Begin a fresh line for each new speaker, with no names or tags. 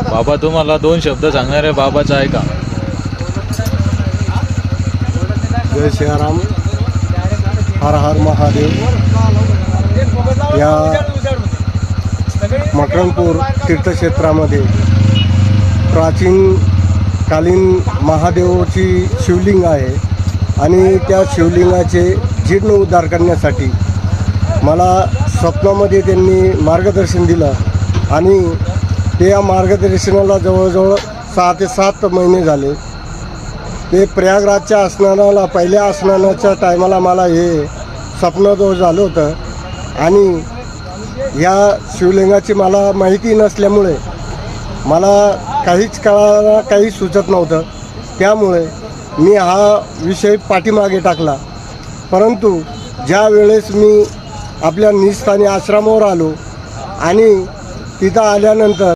बाबा तुम्हाला 2 शब्द सांगणार आहे बाबाचं ऐका.
जय श्रीराम, हर हर महादेव. या मकरंदपूर तीर्थक्षेत्रामध्ये प्राचीन कालीन महादेवाची शिवलिंग आहे आणि त्या शिवलिंगाचे जीर्णोद्धार करण्यासाठी मला स्वप्नामध्ये त्यांनी मार्गदर्शन दिलं आणि त्या मार्गदर्शनाला जवळजवळ 6 ते 7 महिने झाले. ते प्रयागराजच्या स्नानाला पहिल्या स्नानाच्या टायमाला मला हे स्वप्नदोष झालं होतं आणि ह्या शिवलिंगाची मला माहिती नसल्यामुळे मला काहीच कळायला काही सुचत नव्हतं. त्यामुळे मी हा विषय पाठीमागे टाकला. परंतु ज्या वेळेस मी आपल्या निस्थानी आश्रमावर आलो आणि तिथं आल्यानंतर